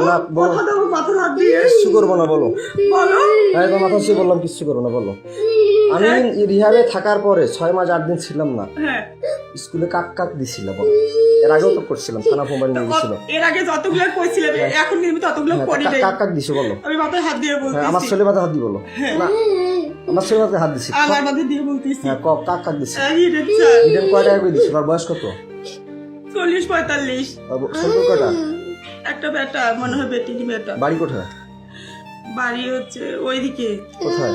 না বলো, কথা দাও মাথার হাত দিয়ে। কিচ্ছু করবো না বলো। বলো। হ্যাঁ তো মাথা ছুঁয়ে বললাম কিচ্ছু করবো না বলো। আমি রিহাবে থাকার পরে 6 মাস 8 দিন ছিলাম না, হ্যাঁ স্কুলে কাক কাক দিছিল বলো। এর আগেও তো করছিলাম, থানা মোবাইল নিয়ে গেছিল। এর আগে যতগুলো কইছিলাম এখন কিন্তু ততগুলো করি নাই। কাক কাক দিছো বলো। আমি মাথায় হাত দিয়ে হ্যাঁ আমার বলতেছি। ছেলে মাথায় হাত দি বলো না, আমার ছেলে মাথায় হাত দিছি। আমার মাথায় দিয়ে বলতেছি। হ্যাঁ কাক কাক দিছি। এই রে চা। ইডেন কয় টাকা করে দিছিল? আর বয়স কত? 40-45। ছোট কয়টা? একটা বেটা, মনে হয় বেটিনি বেটা। বাড়ি কোথায়? বাড়ি হচ্ছে ওইদিকে কোথায়?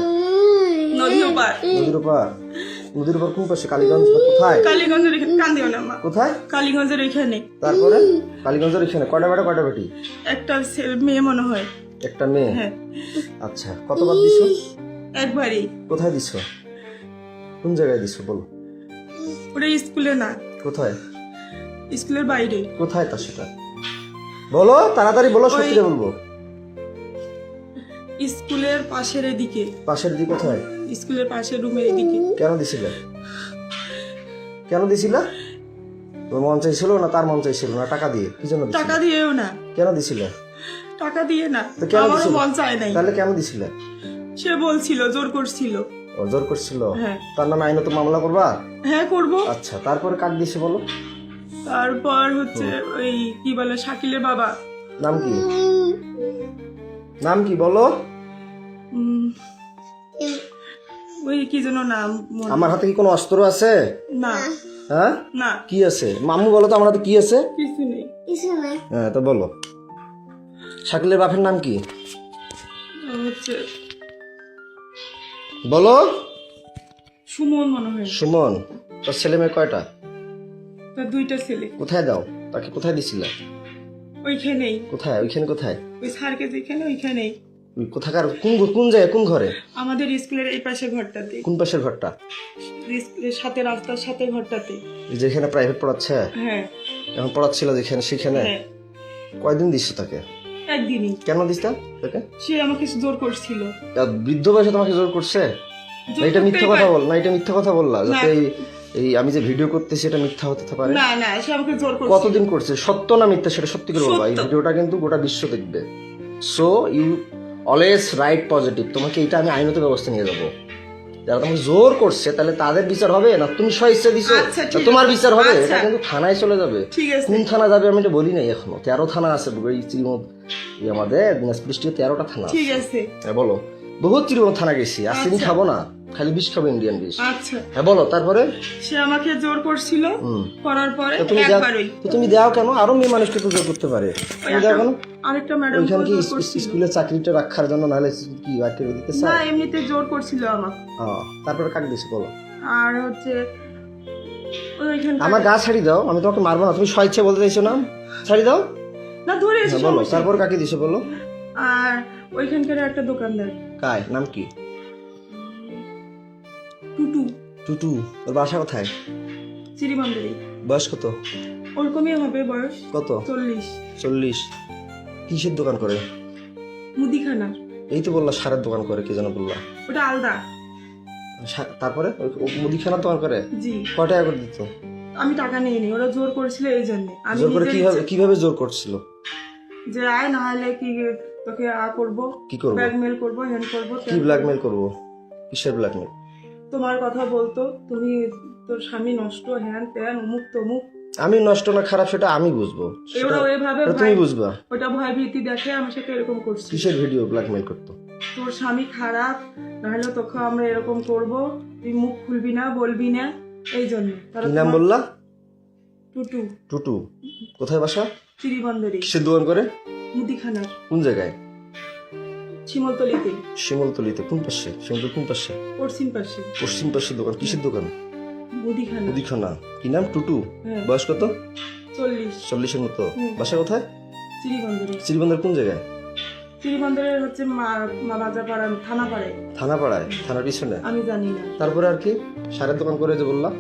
নদীর ওপার। নদীর ওপার। নদীর ওপার কোন পাশে? কালীগঞ্জ না কোথায়? কালীগঞ্জের এখানে। কান্দিও না মা। কোথায়? কালীগঞ্জের এখানে। তারপরে কালীগঞ্জের এখানে কয়টা বেটা কয়টা বেটি? একটা মেয়ে মনে হয়। একটা মেয়ে। হ্যাঁ আচ্ছা কতবার দিছো? একবারই। কোথায় দিছো? কোন জায়গায় দিছো বলো। ওটা স্কুলে না, কোথায়? স্কুলের বাইরে। কোথায় তা সেটা বলো, তাড়াতাড়ি বলো, সত্যি বলবো। স্কুলের পাশের এদিকে। পাশের দিকে কোথায়? স্কুলের পাশের রুমের এদিকে। কেন দিছিলে? কেন দিছিলা? তোর মন চাইছিল না তার মন চাইছিল না? টাকা দিয়ে কি জন্য দিছিলে? টাকা দিয়েও না। কেন দিছিলে? টাকা দিয়ে না, তো কেন আমারও দিছিলে? মন চায় নাই। তাহলে কেন দিছিলে? সে বলছিল, জোর করছিল। ও জোর করছিল? হ্যাঁ। তার নামে আইনত মামলা করবা? হ্যাঁ করবো। আচ্ছা তারপরে কাক দিছে বলো। তারপর হচ্ছে ওই কি বলে শাকিলের বাবা। নাম কি? নাম কি বলো? উম, ওই কি যেন নাম মনে- আমার হাতে কি কোনো অস্ত্র আছে? না হ্যাঁ না কি আছে? মামু বলো তো আমার হাতে কি আছে? কিছু নেই। হ্যাঁ তো বলো। শাকিলের বাপের নাম কি হচ্ছে বলো? সুমন মনে হয়। সুমন। তোর ছেলে মেয়ে কয়টা? তার 2টা ছেলে। কোথায় দাও? তাকে কোথায় দিছিলে? ওইখানেই। কোথায়? ওইখানে কোথায়? ওই স্যারকে যেখানে ওইখানেই। ওই কোথাকার কোন জায়গায় কোন ঘরে? আমাদের স্কুলের এই পাশে ঘরটাতে। কোন পাশের ঘরটা? স্কুলের সাথে রাস্তার সাথে ঘরটাতে। যেখানে প্রাইভেট পড়াচ্ছে? হ্যাঁ এখন পড়াচ্ছিল যেখানে সেখানে? হ্যাঁ কয়দিন দিচ্ছ তাকে? একদিনই। কেন দিস তাকে? সে আমাকে জোর করছিল। বৃদ্ধ বয়সে তোমাকে জোর করছে? জোর না এটা মিথ্যা করতেই কথা পারে। বল, না এটা মিথ্যা কথা বললা না। যাতে এই আমি যে ভিডিও করতেছি এটা মিথ্যা হতে পারে। না না সে আমাকে জোর করছিল। কতদিন করছে? সত্য না মিথ্যা সেটা সত্যি করে বলবা। এই সত্য। ভিডিওটা কিন্তু গোটা বিশ্ব দেখবে। So you always write positive. তোমাকে এটা আমি আইনত ব্যবস্থা নিয়ে যাবো। যারা তোমাকে জোর করছে তাহলে তাদের বিচার হবে, না তুমি স্বইচ্ছা দিছো আচ্ছা, না ঠিক তোমার আছে। বিচার হবে? আচ্ছা। এটা কিন্তু থানায় চলে যাবে। ঠিক আছে। কোন থানা যাবে আমি এটা বলি নাই এখনো। 13 থানা আছে এই চিরিমত, আমাদের দিনাজপুর ডিস্ট্রিক্টে 13টা থানা আছে। ঠিক আছে। হ্যাঁ বলো। বহুত চিরিমত থানা গেছি, আর চিনি আচ্ছা। খাবো না, খালি বিষ খাবো, ইন্ডিয়ান বিষ। আচ্ছা হ্যাঁ বলো তারপরে। সে আমাকে জোর করছিল। করার পরে তো তুমি একবারই তো তুমি দাও কেন? আরো মেয়ে মানুষকে তো জোর করতে পারে, তুমি দাও কেন? আরেকটা ম্যাডাম ওইখানে কি জোর করছিল। স্কুলের চাকরিটা রাখার জন্য, নাহলে কি বাইরে দিতে না চায়? এমনিতে জোর করছিল আমাকে। তারপরে কাক দিছে বলো। আর হচ্ছে ওইখানে আমার গা ছাড়ি দাও, আমি তোমাকে মারবো না। তুমি স্বেচ্ছা বলতে চাইছো না, ছাড়ি দাও। না ধরে এসে বলো সমস্যা। তারপর কাকে দিছে বলো। আর ওইখানকার একটা দোকানদার কায় নাম কি? টুটু টুটু। ওর বাসা কোথায়? চিরিবান্ধরি। বয়স কত? ওরকমই হবে বয়স। কত? 40। 40। কিসের দোকান করে? মুদিখানা। এই তো বললা সারের দোকান করে, কি যেন বললা? ওটা আলাদা। তারপরে ও মুদিখানার দোকান করে? জি। কয় টাকা করে দিত? আমি টাকা নিইনি, ওরা জোর করেছিল এই জন্য। আমি জোর করে নিজে কিভাবে জোর করছিল? যে আয় না হলে কি তোকে করবো, কি করবো? ব্ল্যাকমেল করবো, হ্যান্ড করবো। কি ব্ল্যাকমেল করবো? কিসের ব্ল্যাকমেল? তোমার কথা বলতো, তুমি তোর স্বামী নষ্ট, হ্যান ত্যান অমুক তমুক। আমি নষ্ট না খারাপ সেটা আমি বুঝবো, ওরা ওইভাবে সেটা তুমি বুঝবা। ওটা ভয় ভীতি দেখে আমার সাথে এরকম করছি। কিসের ভিডিও ব্ল্যাকমেল করতো? তোর স্বামী খারাপ, নাহলে তোকে আমরা এরকম করব, তুই মুখ খুলবি না, বলবি না, এই জন্য। কি নাম বললা? টুটু। টুটু। কোথায় বাসা? চিরিবন্দরে। কিসের দোকান করে? মুদিখানার। কোন জায়গায়? শিমলতলিতে। শিমলতলিতে। কোন পাশে? শিমলতলি কোন পাশে? পশ্চিম পাশে। পশ্চিম পাশে দোকান। কিসের দোকান? মুদিখানা। মুদিখানা। কি নাম? টুটু। হ্যাঁ। বয়স কত? 40। 40-এর মতো। হুম। বাসা কোথায়? চিরিবন্দরে। শ্রীবন্দর কোন জায়গায়? চিরিবন্দরের হচ্ছে বাজাপাড়া, থানাপাড়ায়। থানাপাড়ায়? থানার পিছনে? আমি জানি না। তারপরে আর কি? সারের দোকান করে যে বললা?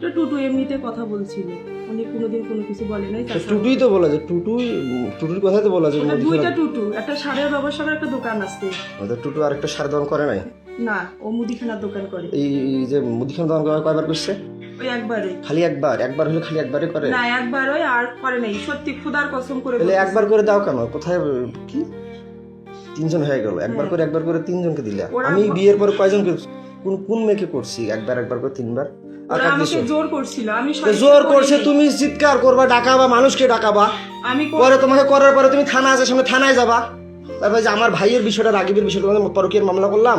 তো টুটু এমনিতে কথা বলছিল, উনি কোনোদিন কোনো কিছু বলে নাই। তো টুটুই তো বলা যে টুটুর কথাই তো বলা যে ওটা মুদিখানা। 2টা টুটু, একটা সারের ব্যবসার একটা দোকান আছে। ওদের টুটু আরেকটা সারের দোকান করে নাই? না, ও মুদিখানার দোকান করে। এই যে মুদিখানা দোকান কয়বার করছে? ওই একবারে। খালি একবার হলে খালি একবারই করে? না একবার ওই আর করে নাই, সত্যি খোদার কসম করে তাহলে বলছি। একবার করে দাও কেন? কোথায় কি 3 জন হয়ে গেল, একবার করে 3 জনকে দিলা। ওরা- আমি বিয়ের পর কয়জনকে কোন মেয়েকে করছি একবার করে 3 বার? আর ওরা কার আমাকে দিছো? জোর করছিল, আমি তো সত্যি জোর করিনি। করছে, তুমি চিৎকার করবা, ডাকাবা, মানুষকে ডাকাবা, আমি পরে তোমাকে করার পরে তুমি থানা আছে সামনে, থানায় যাবা। তারপরে যে আমার ভাইয়ের বিষয়টা, রাগিবের বিষয়টা, তোমাদের পরকীয়ার মামলা করলাম,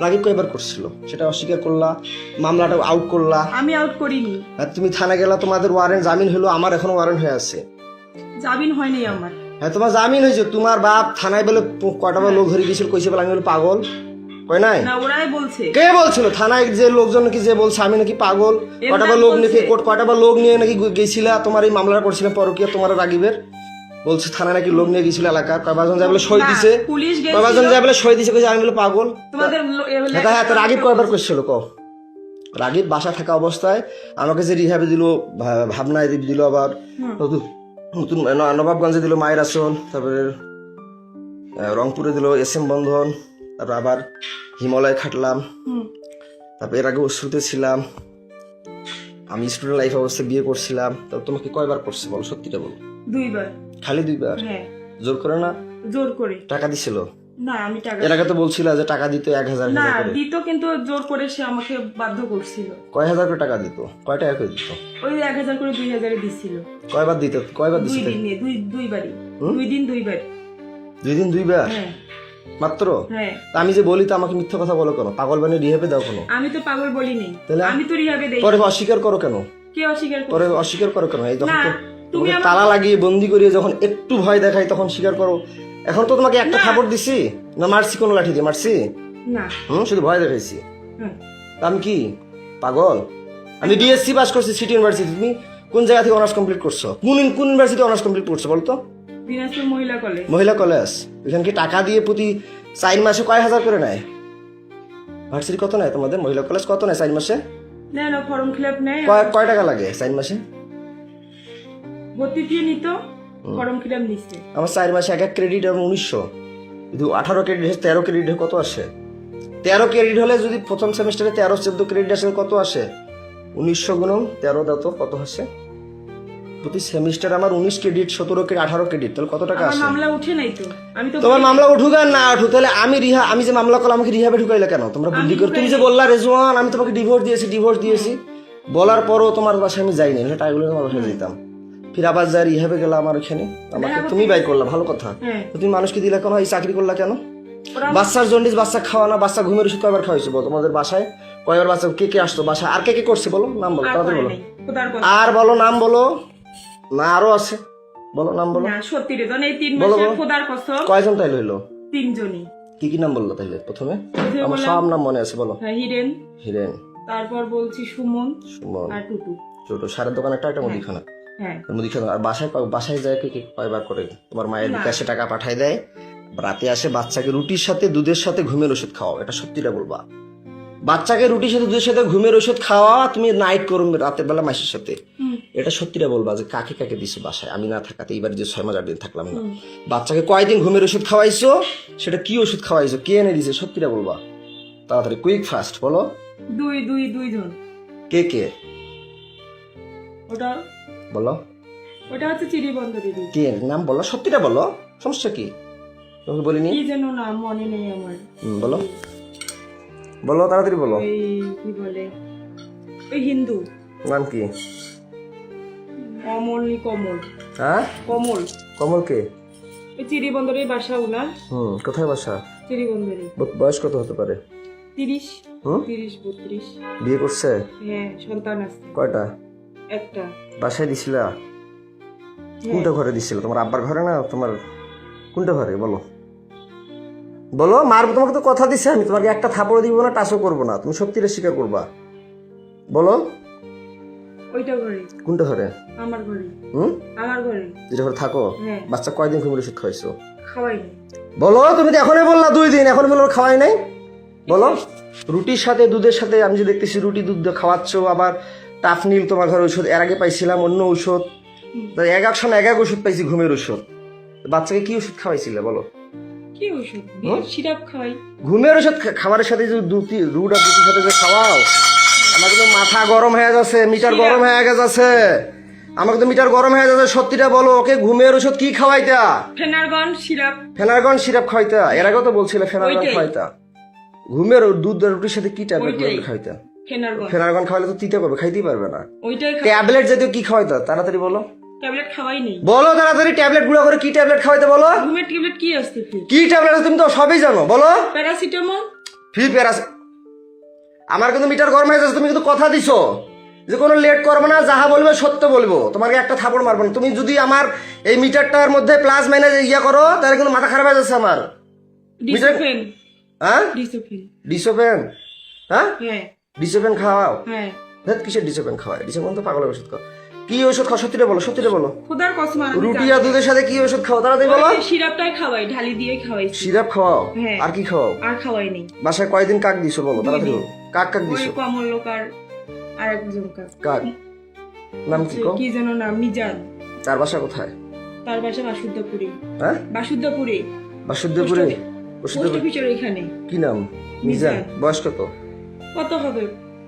রাগিব কয়বার করছিল সেটা অস্বীকার করলা, মামলাটা আউট করলা। আমি আউট করিনি, আর তুমি থানা গেলা, তোমাদের ওয়ারেন্ট জামিন হলো, আমার এখনো ওয়ারেন্ট হয়ে আছে। জামিন হয়নি আমার। হ্যাঁ তোমার জামিন হয়েছে, তোমার বাপ থানায় বলে কয়টা বার লোক ধরে গেছিল, কইছে বলে আমি বলে পাগল, কয় নাই? না ওরাই বলছে। কে বলছিল? থানায় যে লোকজন নাকি যে বলছে আমি নাকি পাগল, কয়টা বার লোক নিয়ে কয়টা বার লোক নিয়ে নাকি গেছিলা, তোমার এই মামলাটা করছিলাম পরকীয়া, তোমার রাগিবের বলছে থানায় নাকি লোক নিয়ে গেছিল এলাকার, কয়বার যায় বলে সই না, দিছে, পুলিশ কয়বার গেছিল যায় বলে সই দিছে, কইছে আমি বলে পাগল। তোমাদের হ্যাঁ তো রাগিব কয়বার করছিল কও? রাগিব বাসা থাকা অবস্থায় আমাকে যে রিহাবে দিল, ভাবনায় দিল, আবার নতুন নতুন নবাবগঞ্জে দিল মায়ের আসন, তারপরে রংপুরে দিল SM বন্ধন, তারপর আবার হিমালয় খাটলাম, তারপর এর আগে অশ্রুতে ছিলাম, আমি স্টুডেন্ট লাইফ অবস্থায় বিয়ে করছিলাম। তো তোমাকে কয়বার করছে বলো, সত্যিটা বলো? 2 বার। খালি 2 বার? হ্যাঁ জোর করে না? জোর করে। টাকা দিছিল? না আমি টাকা এর আগে তো বলছিল যে টাকা দিত 1000 না করে। দিত, কিন্তু জোর করে সে আমাকে বাধ্য করছিল। কয় হাজার করে টাকা দিত? কয় টাকা করে দিত? ওই 1000 করে 2000 দিছিল। কয়বার দিত? কয়বার 2 দিছিল? দিনে, দুইবারই। 2 দিন 2 বার। 2 দিন 2 বার হ্যাঁ মাত্র? হ্যাঁ। তা আমি যে বলি তো আমাকে মিথ্যা কথা বলো কেন? পাগল বানিয়ে রিহেবে দাও কেন? আমি তো পাগল বলি নাই, তাহলে? আমি তো রিহাবে দেই। পরে অস্বীকার করো কেন? কে অস্বীকার পরে করে? অস্বীকার করো কেন? এই যখন না, তুমি তোমাকে আমার- তালা লাগিয়ে বন্দি করিয়ে যখন একটু ভয় দেখাই তখন স্বীকার করো। এখন তো তোমাকে একটা না। থাপড় দিছি না, মারছি কোনো লাঠি দিয়ে মারছি? না। শুধু ভয় দেখাইছি। হুম। তা আমি কি পাগল? আমি DSC পাস করছি সিটি ইউনিভার্সিটি। তুমি কোন জায়গা থেকে অনার্স কমপ্লিট করছো? কোন ইউনিভার্সিটি অনার্স কমপ্লিট করছো বলতো? দিনাজপুর মহিলা কলেজ। মহিলা কলেজ। এখানে কি টাকা দিয়ে প্রতি 4 মাসে কয় হাজার করে নেয়? ভার্সিটি কত নেয় তোমাদের? মহিলা কলেজ কত নেয় 4 মাসে? না ফর্ম ফিল নেই, কয় টাকা লাগে 4 মাসে? ভর্তি ফি নিত, ফর্ম ফিল নিচ্ছে। আমার 4 মাসে এক ক্রেডিট এবং 1900, যদি 18 ক্রেডিট 13 ক্রেডিট কত আসে? 13 ক্রেডিট হলে যদি প্রথম সেমিস্টারে 13-14 ক্রেডিট আসে কত আসে? 1900 গুণন 13 দাও তো কত আসে? প্রতি সেমিস্টার আমার 19 ক্রেডিট, 17 ক্রেডিট, 18 ক্রেডিট, তাহলে কত টাকা আমার আসে? মামলা উঠে নাই তো, আমি তো তোমার মামলা উঠুক আর না উঠুক, তাহলে আমি যে মামলা করলাম আমাকে রিহাবে ঢুকাইলে কেন? তোমরা বুদ্ধি করে তুমি যে বললা রেজওয়ান আমি তোমাকে ডিভোর্স দিয়েছি, বলার পরও তোমার বাসায় আমি যাইনি, না টাকাগুলো তোমার বাসায় যেতাম, ফির আবার যাই রিহাবে গেলাম আমার ওখানে, আমাকে তুমি বাই করলা, ভালো কথা। হ্যাঁ। তো তুমি মানুষকে দিলে কেন? এই চাকরি করলা কেন? ওরা- বাচ্চার জন্ডিস, বাচ্চা খাওয়া না, বাচ্চা ঘুমের ওষুধ কয়বার খাওয়াইছো বলো? তোমাদের বাসায় কয়বার বাচ্চা কে আসতো বাসায়? আর কে করছে বলো? নাম বলো আর তাড়াতাড়ি করে বলো। নাই, খোদার কথা। আর বলো, নাম বলো। না আরো আছে, বলো নাম বলো। না সত্যি রে, এই 3 বলো, মাসে বলো। খোদার কসম কয়জন তাইলে হইলো? 3 জনই। কি নাম বললো তাইলে প্রথমে? প্রথমে আমার বললাম- সব নাম মনে আছে, বলো। হ্যাঁ, হিরেন, হিরেন, তারপর বলছি সুমন সুমন, আর টুটু। ছোট সারের দোকান একটা মুদিখানা। হ্যাঁ মুদিখানা। আর বাসায় যায় কি কয়বার করে? তোমার মায়ের বিকাশে টাকা পাঠায় দেয়, রাতে আসে বাচ্চাকে রুটির সাথে দুধের সাথে ঘুমের ওষুধ খাওয়াও, এটা সত্যিটা বলবা। বাচ্চাকে রুটির সাথে দুধের সাথে ঘুমের ওষুধ খাওয়া, তুমি নাইট করো রাতের বেলা মাসের সাথে, এটা সত্যিটা বলবা যে কাকে দিছো বাসায় আমি না থাকাতে? এইবার যে 6 মাস 8 দিন থাকলাম না, বাচ্চাকে কয়দিন ঘুমের ওষুধ খাওয়াইছো? সেটা কি ওষুধ খাওয়াইছো? কে এনে দিছে? সত্যিটা বলবা, তাড়াতাড়ি, কুইক ফাস্ট বলো। 2 জন। কে ওটা বলো? হচ্ছে চিড়িবন্ধ দিদি। কে নাম বলো, সত্যিটা বলো, সমস্যা কি? তোমাকে বলিনি? কি যেন নাম মনে নেই আমার। বলো বলো, তাড়াতাড়ি বলো। ওই কি বলে, ওই হিন্দু নাম কি? কমল। হ্যাঁ, কমল। কমল কে? ওই চিড়িবন্দরের বাসা উনার। কোথায় বাসা? চিড়িবন্দরে। বয়স কত হতে পারে? 30 হুম? 32। বিয়ে করছে? হ্যাঁ, সন্তান আছে কয়টা? একটা। বাসায় দিছিলা? হ্যাঁ। কোনটা ঘরে দিছিল? তোমার আব্বার ঘরে না তোমার কোনটা ঘরে? বলো বলো, মারবো তোমাকে তো কথা দিছে আমি, তোমাকে একটা থাপড় দিব না, টাচও করবো না, তুমি সত্যিটা স্বীকার করবা, বলো। ওইটা ঘরে। কোনটা ঘরে? আমার ঘরে। আমার ঘরে। যেটা ঘরে থাকো? হ্যাঁ। বাচ্চা কয়দিন ঘুমের ওষুধ খাওয়াইছো? খাওয়াইনি। বলো, তুমি তো এখনই বললা 2 দিন, এখন বলো খাওয়াই নাই, বলো। রুটির সাথে দুধের সাথে আমি যে দেখতেছি রুটি দুধ খাওয়াচ্ছ, আবার টাফনিল তোমার ঘরে ওষুধ, এর আগে পাইছিলাম অন্য ওষুধ, এক সময় এক ওষুধ পাইছি ঘুমের ওষুধ। বাচ্চাকে কি ওষুধ খাওয়াইছিলে বলো? কি ওষুধ? সিরাপ খাওয়াই। ঘুমের ওষুধ খাবারের সাথে যে রুট আর দুটির সাথে যে খাওয়াও, আমার কিন্তু মাথা গরম হয়ে যাচ্ছে, মিটার গরম হয়ে গেছে। আমাকে তো মিটার গরম হয়ে যাচ্ছে, সত্যিটা বলো। ওকে ঘুমের ওষুধ কি খাওয়াইতা? Phenergan syrup. ফেনারগন সিরাপ খাওয়াইতা? এর আগেও তো বলছিলে ফেনারগন ওইটাই। খাওয়াইতা। ঘুমের দুধ আর রুটির সাথে কি ট্যাবলেট ওইটাই। খাওয়াইতা? ফেনারগন ফেনারগন খাওয়াইলে তো তিতে করবে, খাইতেই পারবে না। ওইটাই ট্যাবলেট জাতীয় কি খাওয়াইতা? তাড়াতাড়ি বলো, ট্যাবলেট খাওয়াই নেই। বলো তাড়াতাড়ি। ট্যাবলেট গুঁড়া করে কি ট্যাবলেট খাওয়াইতে বলো? ঘুমের ট্যাবলেট কি আসছে ফি? কি ট্যাবলেট আছে তুমি তো সবই জানো, বলো। প্যারাসিটামল। ফি প্যারাস। আমার কিন্তু মিটার গরম হয়ে যাচ্ছে, তুমি কিন্তু কথা দিছো যে কোনো লেট করবে না, যাহা বলবে সত্য বলবো, তোমাকে একটা থাপড় মারবো না। তুমি যদি আমার এই মিটারটার মধ্যে প্লাস মাইনাস ইয়া করো তাহলে কিন্তু মাথা খারাপ হয়ে যাচ্ছে আমার। ডিসোফেন। হ্যাঁ ডিসোফেন। ডিসোপেন? হ্যাঁ হ্যাঁ ডিসোপেন খাওয়াও? হ্যাঁ। দেখ কিসের ডিসোপেন খাওয়ায়? ডিসোপেন তো পাগলের ওষুধ খাও। কি ওষুধ খাও সত্যিটা বলো, সত্যিটা বলো। খোদার কসম আমি রুটি আর দুধের সাথে কি ওষুধ খাও তাড়াতাড়ি বলো। সিরাপটাই খাওয়াই, ঢালি দিয়ে খাওয়াইছি। সিরাপ খাওয়াও? হ্যাঁ। আর কি খাওয়াও? আর খাওয়াই নেই। বাসায় কয়দিন কাক দিছো বলো তাড়াতাড়ি বলো। কাক কাক ওই দিছো? কমলকার আর একজন কাক নাম কি কো? কি যেন নাম, মিজান। তার বাসা কোথায়? তার বাসা বাসুদ্ধপুরে। হ্যাঁ বাসুদ্ধপুরে। বাসুদেবপুরে? পোস্ট বাসুদেবপুর অফিসের এখানে। কি নাম? মিজান। বয়স কত? কত হবে?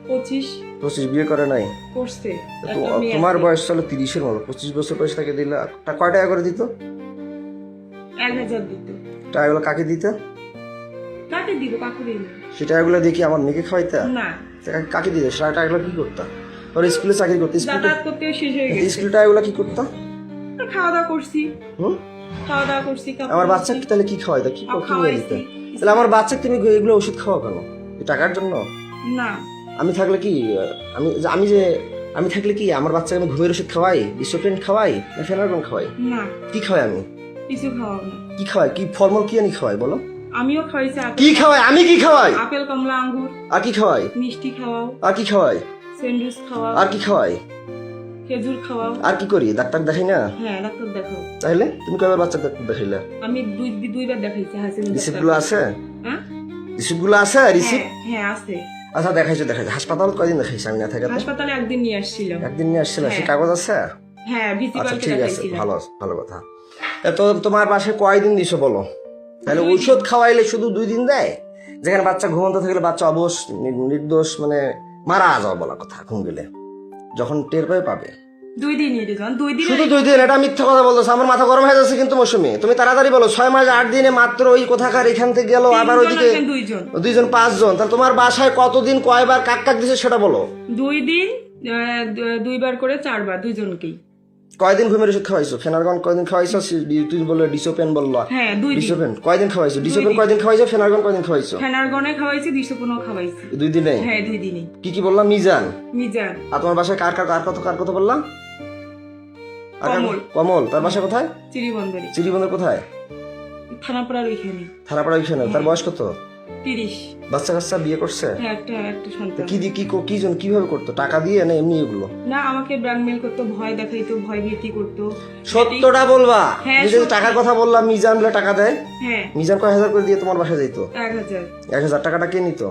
25। 25। বিয়ে করে নাই? করছে। তো একটা মেয়ে তোমার আছে। বয়স চলো 30-এর মতো। 25 বছর বয়স তাকে দিলে কয় টাকা করে দিত? 1000 দিত। টাকাগুলো কাকে দিত? কাকে দিব? কাকে দিব? সে টাকাগুলো দিয়ে কি আমার মেয়েকে খাওয়াইতা? না, কাকে দিত? সে টাকাগুলো কি করতা? ওর স্কুলে চাকরি করতে? যাতায়াত করতে শেষ হয়ে গেছে। স্কুল টাকাগুলো কি করতা? খাওয়া দাওয়া করছি। হুম? খাওয়া দাওয়া করছি। কাপড় আমার ধুচ্ছি। বাচ্চাকে তাহলে কি খাওয়াইতা? কি আর কি নিয়ে দিতে? খাওয়াইছি। তাহলে আমার বাচ্চাকে তুমি এগুলো ওষুধ খাওয়া কেন? এই টাকার জন্য? না, আমি থাকলে কি আমি আমি যে আমি থাকলে কি আমার বাচ্চাকে আমি ঘুমের ওষুধ খাওয়াই, ডিসোপেন খাওয়াই, না ফেনারগন খাওয়াই? না, কি খাওয়াই আমি? কিছু খাওয়াবো না। কি খাওয়াই? কি ফলমূল কি আনি খাওয়াই বলো? আমিও খাওয়াইছি কি খাওয়াই? আমি কি খাওয়াই? আপেল, কমলা, আঙ্গুর। আর কি খাওয়াই? মিষ্টি খাওয়াও, আর কি খাওয়াই? স্যান্ডউইচ খাওয়াও, আর কি খাওয়াই? খেজুর খাওয়াও। আর কি করি? ডাক্তার দেখাই না? হ্যাঁ, ডাক্তার দেখাও। তাহলে তুমি কয়বার বাচ্চা ডাক্তার দেখাইলে? আমি দুইবার দেখাইছি হাসিনা রিসিপ্ট গুলো আছে? হ্যাঁ রিসিপ্ট গুলো আছে? রিসিপ্ট? হ্যাঁ আছে। আচ্ছা দেখাইছো দেখাইছো। হাসপাতাল কয়দিন দেখাইছো আমি না থাকাতে? হাসপাতালে একদিন নিয়ে আসছিল। একদিন নিয়ে আসছিল, সে হ্যাঁ। কাগজ আছে? হ্যাঁ, আচ্ছা ভিসিপালকে ঠিক আছে, দেখাইছিলাম। ভালো ভালো কথা। তো তোমার বাসায় কয়দিন দিছো বলো? তাহলে ঔষধ খাওয়াইলে শুধু 2 দিন দেয়? যেখানে বাচ্চা ঘুমন্ত থাকলে বাচ্চা অবশ নির্দোষ মানে মারা যাওয়া বলা কথা, ঘুম গেলে যখন টের পাবে। 2 দিন এটা যখন 2 দিন শুধু 2 দিন? এটা মিথ্যা কথা বলতেছে, আমার মাথা গরম হয়ে যাচ্ছে কিন্তু মৌসুমি। তুমি তাড়াতাড়ি বলো। 6 মাস 8 দিনে মাত্র ওই কোথাকার এখান থেকে গেল, আবার ওইদিকে 2 জন 5 জন। তাহলে তোমার বাসায় কতদিন কয়বার কাক কাক দিছে সেটা বলো। 2 দিন 2 বার করে 4 বার দুইজনকেই। কয়দিন ঘুমের ওষুধ খাওয়াইছো? ফেনারগন কয়দিন খাওয়াইছো? তুই বললো ডিসোপেন বললো। হ্যাঁ 2 দিন। ডিসোপেন কয়দিন খাওয়াইছো? ডিসোপেন কয়দিন খাওয়াইছো? ফেনারগন কয়দিন খাওয়াইছো? ফেনারগনে খাওয়াইছি, ডিসোপনও খাওয়াইছি। 2 দিনে? হ্যাঁ 2 দিনে। কি কি বললাম? মিজান। মিজান। আর তোমার বাসায় কার কথা বললাম? কমল। কমল। তার বাসা কোথায়? চিরিবন্দরে। চিরিবন্দর কোথায়? থানাপাড়ার ওইখানে। থানাপাড়া ওইখানে। তার বয়স কত? 30। বাচ্চা কাচ্চা বিয়ে করছে? হ্যাঁ একটা সন্তান। কি জন কিভাবে করতো? টাকা দিয়ে না এমনি এগুলো? না, আমাকে ব্ল্যাকমেল করতো, ভয় দেখাইতো, ভয় ভীতি করতো। সত্যটা বলবা। হ্যাঁ, তুমি যদি সত্যি। টাকার কথা বললাম, মিজান বলে টাকা দেয়। হ্যাঁ মিজান কয় হাজার করে দিয়ে তোমার বাসায় যাইতো? 1000। 1000 টাকাটা কে নিত?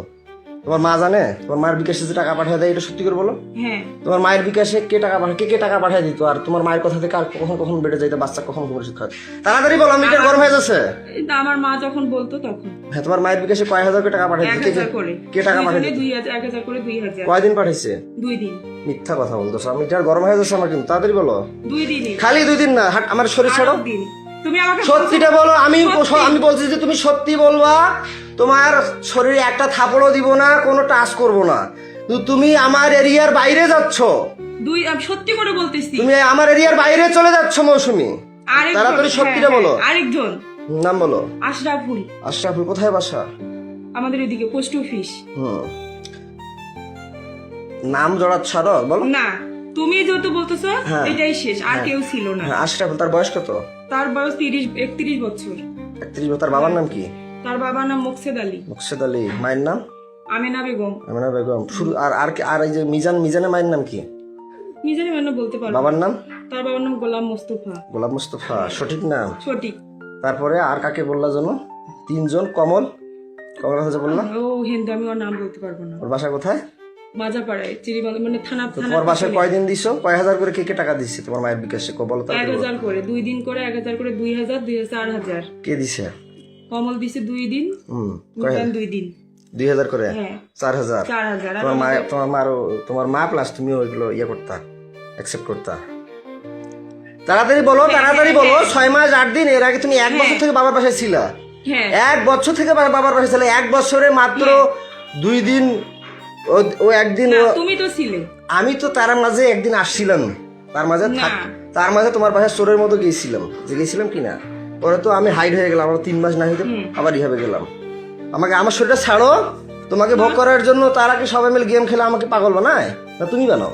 তোমার মা জানে? তোমার মায়ের বিকাশে যে টাকা পাঠিয়ে দেয়, এটা সত্যি করে বলো। হ্যাঁ তোমার মায়ের বিকাশে কে টাকা পাঠিয়ে দিত? আর তোমার মায়ের কথা থেকে আর কখন বেড়ে যাইতো বাচ্চা, কখন ঘুমের ওষুধ খাওয়াতো? তাড়াতাড়ি বলো, আমি এটা গরম হয়ে যাচ্ছে। এই তো আমার মা যখন বলতো তখন হ্যাঁ, তোমার মায়ের বিকাশে কয় হাজার করে টাকা পাঠিয়ে দিত? 1000 করে। কে টাকা পাঠিয়ে দিত? 1000 করে 2000। কয়দিন পাঠাইছে? 2 দিন। মিথ্যা কথা বলতেছো। আমি এটা গরম হয়ে যাচ্ছে আমার কিন্তু। তাড়াতাড়ি বলো। 2 দিনই। খালি 2 দিন না, হাট আমার শরীর ছাড়ো। 8 দিন। তুমি আমাকে সত্যিটা বলো। আমি বলছি যে তুমি সত্যি বলবা। তোমার শরীরে একটা থাপড়ও দিব না, কোনো টাচ করব না। তুমি আমার এরিয়ার বাইরে যাচ্ছ। আমি সত্যি করে বলতেছি। তুমি আমার এরিয়ার বাইরে চলে যাচ্ছ মৌসুমি। আরেকজন। তাড়াতাড়ি সত্যিটা বলো। আরেকজন নাম বলো। আশরাফুল। আশরাফুল কোথায় বাসা? আমাদের এদিকে পোস্ট অফিস। নাম জড়াত ছাড়ো বলো। না, তুমি যেহেতু বলতেছো হ্যাঁ। এটাই শেষ, আর কেউ ছিল না। হ্যাঁ, আশরাফুল। তার বয়স কত? তার বয়স 31 বছর। 31 বছর। তার বাবার নাম কি? তার বাবার নাম মোকসেদ আলী। মুকসেদ আলী। মায়ের নাম? আমেনা বেগম। আমিনা বেগম। শুরু আর এই যে মিজানের মায়ের নাম কি? নিজের মানে বলতে পারবো। বাবার নাম? তার বাবার নাম গোলাম মোস্তফা। গোলাম মুস্তফা। সঠিক নাম? সঠিক। তারপরে আর কাকে বললা জানো? 3 জন। কমল কথা বললা? ও হিন্দু, আমি ওর নাম বলতে পারবো না। ওর বাসা কোথায়? মাজাপাড়ায়, চিরিবাংলা মানে থানা। তোমার বাসায় কয়দিন দিছো? কয় হাজার করে কে টাকা দিচ্ছে তোমার মায়ের বিকাশে? বলো তো। 1000 করে 2 দিন করে 1000 করে 2000 4000। কে দিছে? কমল দিছে 2 দিন, কয় মিজান 2 দিন। 2000 করে হ্যাঁ 4000 4,000 আর তোমার মা প্লাস তুমি ওইগুলো ইয়ে করতা অ্যাকসেপ্ট করতা তাড়াতাড়ি বলো তাড়াতাড়ি বলো 6 মাস 8 দিন এর আগে তুমি 1 বছর থেকে বাবার বাসায় ছিলা হ্যাঁ 1 বছর থেকে বাবার বাসায় ছিলে 1 বছরে মাত্র 2 দিন ও একদিন না, তুমি তো ছিলে আমি তো তার মাঝে একদিন আসছিলাম তার মাঝে তার মাঝে তোমার বাসায় চোরের মতো গেছিলাম কিনা পরে তো আমি হাইড হয়ে গেলাম আমার 3 মাস না হইতে আবার রিহাবে গেলাম আমাকে আমার শরীরটা ছাড়ো তোমাকে ভোগ করার জন্য তারা কি সবাই মিলে গেম খেলে আমাকে পাগল বানায় না তুমি বানাও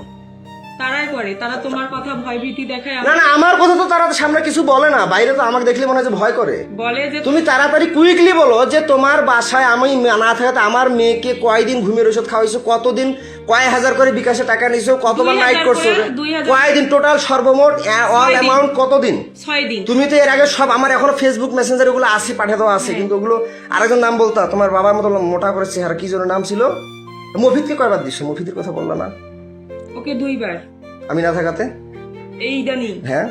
তারাই করে তারা তোমার কথা ভয়ভীতি দেখায় না না আমার কথা তো তারা সামনে কিছু বলে না বাইরে তো আমাকে দেখলে মনে হয় যে ভয় করে বলে যে তুমি তাড়াতাড়ি কুইকলি বলো যে তোমার বাসায় আমি না থাকাতে আমার মেয়েকে কয়দিন ঘুমের ওষুধ খাওয়াইছো কতদিন কয় হাজার করে বিকাশে টাকা নিছো কতবার 2000 নাইট করছো করে, 2000 কয়দিন টোটাল সর্বমোট অল অ্যামাউন্ট কতদিন 6 দিন তুমি তো এর আগে সব আমার এখনো ফেসবুক মেসেঞ্জার ওগুলো আছে পাঠিয়ে দেওয়া আছে কিন্তু ওগুলো আরেকজন নাম বলতা তোমার বাবার মতো মোটা করে চেহারা কি যেন নাম ছিল মফিদকে কয়বার দিছো মফিদের কথা বললা না ওকে 2 বার আমি না থাকাতে এই জানি হ্যাঁ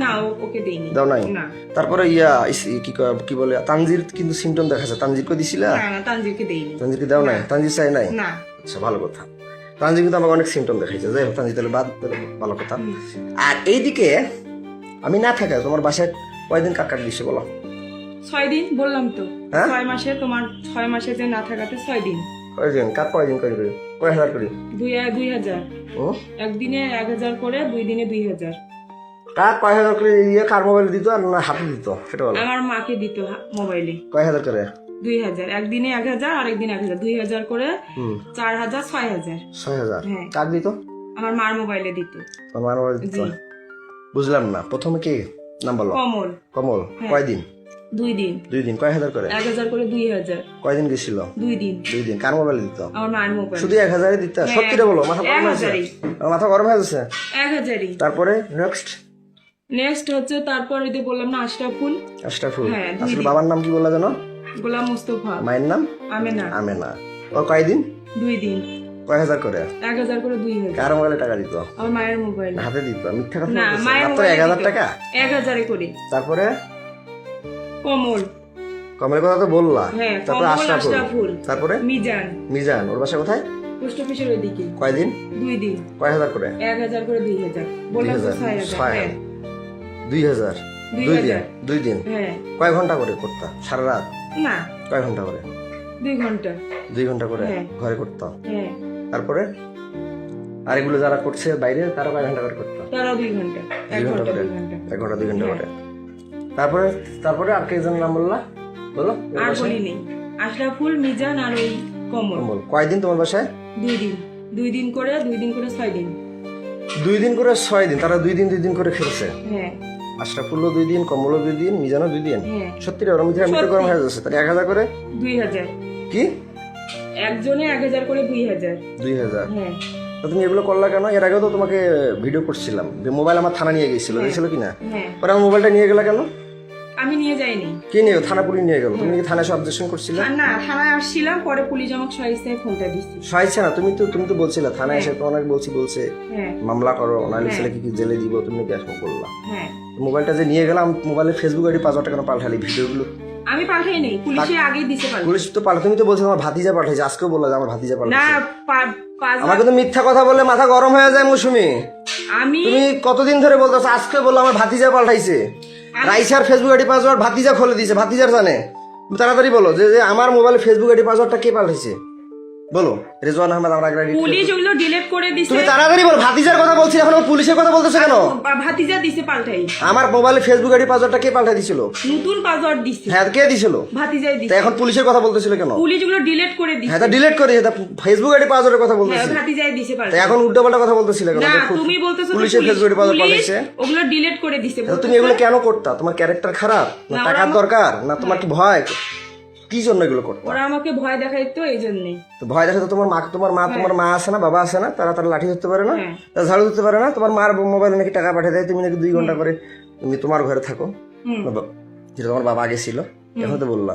না ওকে দেইনি দাও নাই না তারপরে কি বলে তানজির কিন্তু সিমটম দেখাচ্ছে তানজিরকে দিছিলা না তানজিরকে দেইনি তানজিরকে দাও নাই তানজির চাই নাই না আচ্ছা ভালো কথা তানজির কিন্তু আমাকে অনেক সিমটম দেখাইছে যাই হোক তানজির তাহলে বাদ ভালো কথা আর এইদিকে আমি না থাকা তোমার বাসায় কয়দিন কাকার দিছে বলো 6 দিন বললাম তো হ্যাঁ? 6 মাসে তোমার 6 মাসে যে না থাকাতে 6 দিন কয়দিন কাক কয়দিন করি কয় হাজার করি 2000 ও একদিনে 1000 করে 2 দিনে 2000 কাক কয় হাজার করে ইয়ে কার মোবাইল দিত আর না হাতে দিত সেটা বলো আমার মাকে দিত মোবাইলে কয় হাজার করে 2000 একদিনে 1000 আর একদিন 1000 2000 করে 4000 6000 6000 হ্যাঁ। কাক দিত আমার মার মোবাইলে দিত তোমার মোবাইল দিত জি। বুঝলাম না প্রথমে কি নাম বলো কমল কমল হ্যাঁ। কয়দিন 2 দিন 2 দিন কয় হাজার করে 1000 করে 2000 কয়দিন গেছিল 2 দিন 2 দিন কার মোবাইল দিত আমার মার মোবাইল শুধু 1000 দিত সত্যিটা বলো মাথা গরম হয়েছে 1000 আমার মাথা গরম হয়ে যাচ্ছে 1000ই তারপরে নেক্সট নেক্সট হচ্ছে তারপর ওই যে বললাম না আশরাফুল আশরাফুল হ্যাঁ, 2 আসলে দিন। বাবার নাম কি বললা জানো গোলাম মুস্তফা মায়ের নাম আমেনা আমেনা ও কয়দিন 2 দিন কয় হাজার করে 1000 করে 2000 কার মোবাইলে টাকা দিত আমার মায়ের মোবাইল হাতে দিত মিথ্যা কথা না বলতেছে। মায়ের মাত্র মোবাইল 1000 টাকা 1000 করে তারপরে কমল কমলের কথা তো বললা হ্যাঁ তারপরে কমল আশরাফুল আশরাফুল তারপরে মিজান মিজান ওর বাসা কোথায় পোস্ট অফিসের ওইদিকে কয়দিন 2 দিন কয় হাজার করে 1000 করে 2000 বললাম তো 6000 হ্যাঁ 2000 2 দিন 2 দিন হ্যাঁ কয় ঘন্টা করে করতা সারা রাত না কয় ঘন্টা করে 2 ঘন্টা 2 ঘন্টা করে হ্যাঁ। ঘরে করতাম হ্যাঁ তারপরে আর এগুলো যারা করছে বাইরে তারা কয় ঘন্টা করে করতাম তারাও 2 ঘন্টা 1 2 ঘন্টা ঘন্টা করে 2 ঘন্টা 1 ঘন্টা 2 ঘন্টা করে তারপরে তারপরে আর কে নাম বললা বলো আর বলিনি আশরাফুল মিজান আর ওই কমল কমল কয়দিন তোমার বাসায় 2 দিন 2 দিন করে 6 দিন 2 দিন করে 6 দিন তারা 2 দিন করে খেলছে হ্যাঁ আশরাফুলও 2 দিন কমলও 2 দিন মিজানও 2 দিন হ্যাঁ সত্যি রে ওরম মিটার গরম হয়ে যাচ্ছে তাহলে 1000 করে 2000 কি একজনে 1000 করে 2000 2000 হ্যাঁ তো তুমি এগুলো করলা কেন এর আগেও তো তোমাকে ভিডিও করছিলাম মোবাইল আমার থানা নিয়ে গেছিল দেখছিল কিনা হ্যাঁ পরে আমার মোবাইলটা নিয়ে গেলা কেন আমি নিয়ে যাইনি কি নিয়ে থানা পুলিশ নিয়ে গেল তুমি কি থানায় অবজেকশন করছিলে আর না থানায় আসছিলাম পরে পুলিশ আমাকে সহিস্তে ফোনটা দিচ্ছে সহায়ছে না তুমি তো বলছিলে থানায় এসে তো অনেক বলছে হ্যাঁ মামলা করো নাহলে ছেলে কি জেলে দিব তুমি নাকি আসবো বললা হ্যাঁ মোবাইলটা যে নিয়ে গেলাম মোবাইলের ফেসবুক আইডি 5000 টাকা পাল্টালি ভিডিওগুলো আমি পাঠাই নেই পুলিশে আগেই দিছে পাল্টা পুলিশ তো পাল্টা তুমি তো বলছো আমার ভাতিজা পাঠাইছে আজকেও বললা যে আমার ভাতিজা না পাল্টাইছে পাঁচ আমাকে তো মিথ্যা কথা বললে মাথা গরম হয়ে যায় মৌসুমি আমি তুমি কতদিন ধরে বলতেছো আজকে বললো আমার ভাতিজা পাল্টাইছে রাইসার ফেসবুক আইডি পাসওয়ার্ড ভাতিজা খুলে দিয়েছে ভাতিজার জানে তুমি তাড়াতাড়ি বলো যে আমার মোবাইলে ফেসবুক আইডি পাসওয়ার্ডটা কে পাল্টাইছে বলো রেজওয়ান আহমেদ আমার আগে পুলিশ ওগুলো ডিলিট করে দিছে তুমি তাড়াতাড়ি বলো ভাতিজার কথা বলছি এখন পুলিশের কথা বলতেছো কেন ভাতিজা দিছে পাল্টাই আমার মোবাইলে ফেসবুক আইডি পাসওয়ার্ডটা কে পাল্টাই দিছিল নতুন পাসওয়ার্ড দিছে হ্যাঁ কে দিছিল ভাতিজাই তা দিছে এখন পুলিশের কথা বলতেছিল কেন পুলিশ ওগুলো ডিলিট করে দিছে হ্যাঁ তা ডিলিট করে দিয়েছে ফেসবুক আইডি পাসওয়ার্ডের কথা হ্যাঁ বলতেছি ভাতিজাই দিছে তা পাল্টা এখন উল্টোপাল্টা কথা বলতেছিলে কেন না যে তুমি বলতেছো তো পুলিশের ফেসবুক আইডি পাসওয়ার্ড পুলিশ পাল্টাইছে ওগুলো ডিলিট করে দিছে তা তুমি এগুলো কেন করতা তোমার ক্যারেক্টার খারাপ না না, টাকার ওরা দরকার না তোমার কি ভয় কি জন্য এগুলো করতো ওরা আমাকে ভয় দেখাইতো এই জন্যই তো ভয় দেখে তো তোমার মা আছে না বাবা আছে না তারা লাঠি ধরতে পারে না হ্যাঁ। তারা ঝাড়ু ধরতে পারে না তোমার মার মোবাইলে নাকি টাকা পাঠিয়ে দেয় তুমি নাকি 2 ঘন্টা করে তুমি তোমার ঘরে থাকো হুম যেটা তোমার বাবা আগে ছিল এখন তো বললা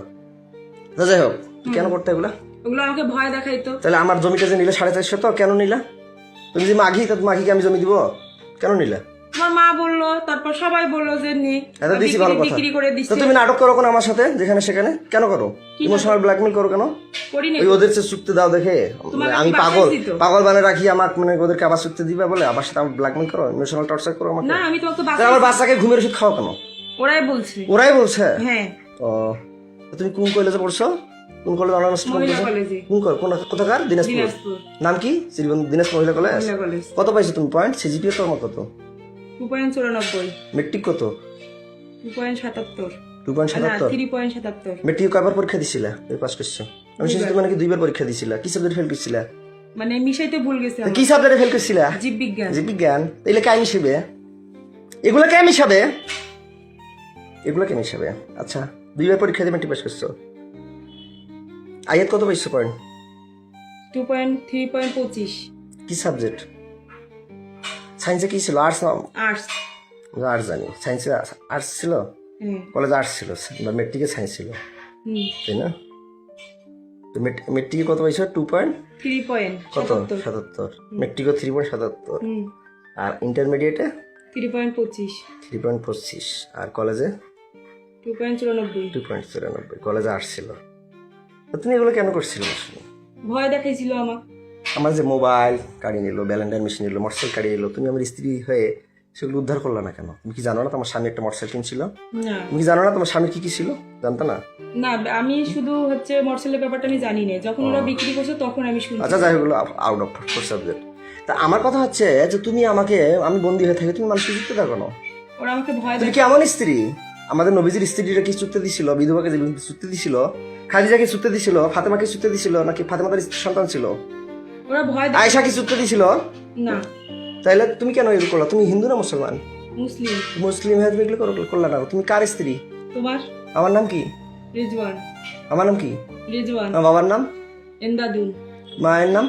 তো যাই হোক কেন করতে এগুলা ওগুলো আমাকে ভয় দেখাইতো তাহলে আমার জমিটা যে নিলে 450 কেন নিলা তুমি যে মাঘি তা মাঘিকে আমি জমি দিব কেন নিলা আমার মা বললো, তারপর সবাই বললো যে নে এটা দিছি ভালো কথা। বিক্রি করে তো দিচ্ছে। তুমি নাটক করো কেন আমার সাথে যেখানে সেখানে কেন করো? ইমোশনাল ব্ল্যাকমেল করো কেন? করি না ওই ওদের যে চুক্তি দাও দেখে তোমাকে আমি কি বাসায় পাগল দিত? পাগল বানিয়ে রাখি আমাকে, মানে ওদেরকে আবার চুক্তি দিবে বলে আবার সাথে আমার ব্ল্যাকমেল করো, ইমোশনাল টর্চার করো আমাকে। না আমি তোমাকে তাহলে আমার বাচ্চাকে ঘুমের ওষুধ খাওয়া কেন? ওরাই বলছে। ওরাই বলছে? হ্যাঁ ও তো তুমি কোন কলেজে পড়ছো? কোন কলেজ অনার্স মহিলা কলেজে। কোথাকার? দিনাজপুর। দিনাজপুর নাম কি? শ্রীবন্ধু দিনাজপুর মহিলা কলেজ। মহিলা কলেজ। কত পাইছো তুমি পয়েন্ট? সিজিপিএ তোমার কত? 2.94 মেট্রিক কত? 2.77 2.77। 3.77 মেট্রিক কয়বার পরীক্ষা দিছিলা? এই পাস করছো? আমি শুনছি তুমি নাকি 2বার পরীক্ষা দিছিলা। কি সাবজেক্ট ফেল করছিলা? মানে মিশাইতে ভুল গেছে তো কি সাবজেক্টে ফেল করছিলা? জীববিজ্ঞান। জীববিজ্ঞান। এগুলো কে মিশাবে? এগুলো কে মিশাবে? এগুলো কে মিশাবে? আচ্ছা 2বার পরীক্ষা দিয়ে মেট্রিক পাস করছো। আয়াত কত পাইছো পয়েন্ট? 3.25 কি সাবজেক্ট? সায়েন্সে কি ছিল? আর্টস না? আর্টস। আর্টস জানি। সায়েন্সে আর্টস ছিল? কলেজে আর্টস ছিল বা মেট্রিকে সায়েন্স ছিল, তাই না? তো মেট্রিকে কত পাইছো? কত? 77। মেট্রিকে 3.77। আর ইন্টারমিডিয়েটে 3.25। আর কলেজে 2.94 2.94। কলেজে আর্টস ছিল। তো তুমি এগুলো কেন করছিলে? ভয় দেখাইছিল আমার। আমার যে মোবাইল কাড়িয়ে নিল, ব্যালেন্ডার মেশিন নিল, মোটরসাইকেল কাড়িয়ে নিল, তুমি আমার স্ত্রী হয়ে সেগুলো উদ্ধার করলা না কেন? তুমি কি জানো না তোমার স্বামী একটা মোটরসাইকেল কিনছিল? না তুমি কি জানো না তোমার স্বামীর কি কি ছিল? জানতো না? না আমি শুধু হচ্ছে মোটরসাইকেলের ব্যাপারটা আমি জানি না, যখন ওরা বিক্রি করছে তখন আমি শুনছি। আচ্ছা যাই হোক, আউট অফ সাবজেক্ট। তা আমার কথা হচ্ছে যে তুমি আমাকে, আমি বন্দী হয়ে থাকি, তুমি মানুষকে চুক্তি দাও কেন? ওরা আমাকে ভয় তুমি কি এমন স্ত্রী? আমাদের নবীজির স্ত্রীরা কি চুক্তি দিছিল? বিধবাকে যে চুক্তি দিছিল, খাদিজাকে চুক্তি দিছিল, ফাতেমাকে চুক্তি দিছিল, নাকি ফাতেমাদের সন্তান ছিল? ওরা ভয় আয়েশা কি চুক্তি দিছিল? না। তাইলে তুমি কেন এগুলো করলা? তুমি হিন্দু না মুসলমান? মুসলিম। মুসলিম হয়ে তুমি এগুলো করলা না? তুমি কার স্ত্রী? তোমার? আমার নাম কি? রিজওয়ান। আমার নাম কি? রিজওয়ান। আমার বাবার নাম? এন্দাদুন। মায়ের নাম?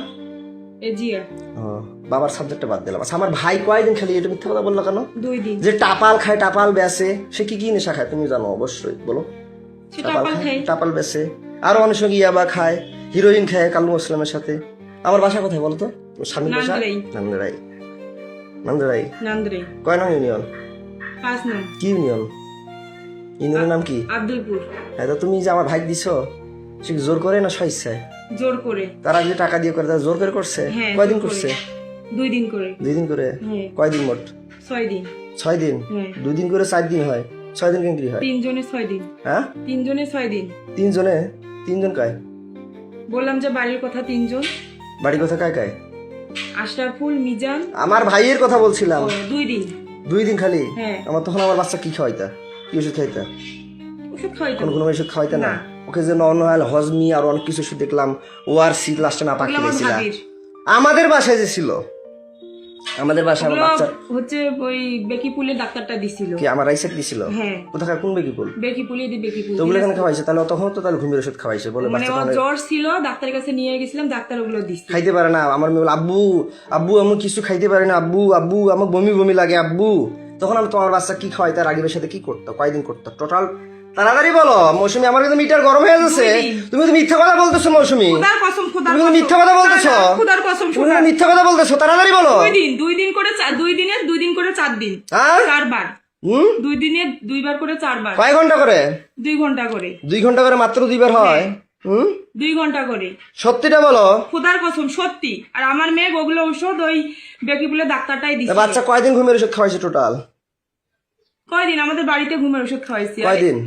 এজিয়া। ও, বাবার সাবজেক্টটা বাদ দিলাম। আচ্ছা আমার ভাই কয়দিন খালি এটা মিথ্যা কথা বললো কেন? 2 দিন। যে টাপাল খায়, টাপাল বেচে, সে কি কি নেশা খায় তুমি জানো অবশ্যই, বলো। সে টাপাল খায়। টাপাল বেচে, আরো অনেক সঙ্গে ইয়াবা খায়, হিরোইন খায় কালু মুসলামের সাথে। আমার বাসা কোথায় বলো তো? স্বামীর বাসা নান্দেরাই। নান্দেরাই নান্দ্রাই। কয় নং ইউনিয়ন? 5 নং। কি ইউনিয়ন? ইউনিয়নের নাম কি? আব্দুলপুর। হ্যাঁ, তো তুমি যে আমার ভাই দিছো, সে কি জোর করে না স্বেচ্ছায়? জোর করে। তারা যে টাকা দিয়ে করে, তারা জোর করে করছে? হ্যাঁ, কয়দিন জোর করে। করছে? 2 দিন করে। 2 দিন করে? হ্যাঁ। কয়দিন মোট? 6 দিন। 6 দিন? হ্যাঁ। 2 দিন করে 4 দিন হয়, 6 দিন কেন কি হয়? 3 জনে 6 দিন। হ্যাঁ 3 জনে 6 দিন। 3 জনে? 3 জন কায়? বললাম যে বাড়ির কথা 3 জন। বাড়ি কথা কায় কায়? আশরাফুল, মিজান। আমার ভাইয়ের কথা বলছিলাম। 2 দিন। 2 দিন খালি? হ্যাঁ। আমার তখন আমার বাচ্চা কি খাওয়াইতা? কি ওষুধ খাইতা? ওষুধ খাওয়াইতো। কোনো ওষুধ খাওয়াইতা না? না। ওকে যে নর্মাল হজমি আর অনেক কিছু ওষুধ দেখলাম, ওআরসি লাস্টে না পাখি ওগুলো আমার দিয়েছিলা। ভাবির। আমাদের বাসায় যে ছিল, আমাদের বাসায় আমার ওগুলো বাচ্চা হচ্ছে ওই বেকিপুলের ডাক্তারটা দিছিল। কি আমার রাইসেট দিছিল? হ্যাঁ। কোথাকার কোন বেকিপুল? বেকিপুলে দি বেকিপুল। তো ওগুলো কেন খাওয়াইছে? তাহলে তখন তো তাহলে ঘুমের ওষুধ খাওয়াইছে বলে মানে বাচ্চা ওর তখন জ্বর ছিল, ডাক্তারের কাছে নিয়ে গেছিলাম, ডাক্তার ওগুলো দিছে। খাইতে পারে না। আমার মেয়ে বলে, আব্বু আব্বু আমি কিছু খাইতে পারি না, আব্বু আব্বু আমার বমি বমি লাগে আব্বু। তখন আমি তোমার বাচ্চা কি খাওয়াইতে, রাগিবের সাথে কি করতো, কয়দিন করতো টোটাল? তাড়াতাড়ি বলো মৌসুমী, আমার কিন্তু মিটার গরম হয়ে যাচ্ছে। 2 দিন। তুমি তো মিথ্যা কথা বলতেছো মৌসুমী, খোদার কসম, খোদার তুমি কসম। মিথ্যা কথা বলতেছো। খোদার কসম, তুমি কিন্তু মিথ্যা কথা বলতেছো, তাড়াতাড়ি বলো। 2 দিন, 2 দিন করে 2 দিনে 2 দিন করে 4 দিন। হ্যাঁ 4 বার। 2 দিনে 2 বার করে 4 বার। কয় ঘন্টা করে? 2 ঘন্টা করে। 2 ঘন্টা করে মাত্র 2 বার হয়? 2 ঘন্টা করে। সত্যিটা বলো। খোদার কসম সত্যি। আর আমার মেয়ে ওগুলো ঔষধ ওই বেকিপুলের ডাক্তারটাই দিছে। বাচ্চা কয়দিন ঘুমের ওষুধ খাওয়াইছে টোটাল? কয়দিন আমাদের বাড়িতে ঘুমের ওষুধ খাওয়াইছি। আর কয়দিন?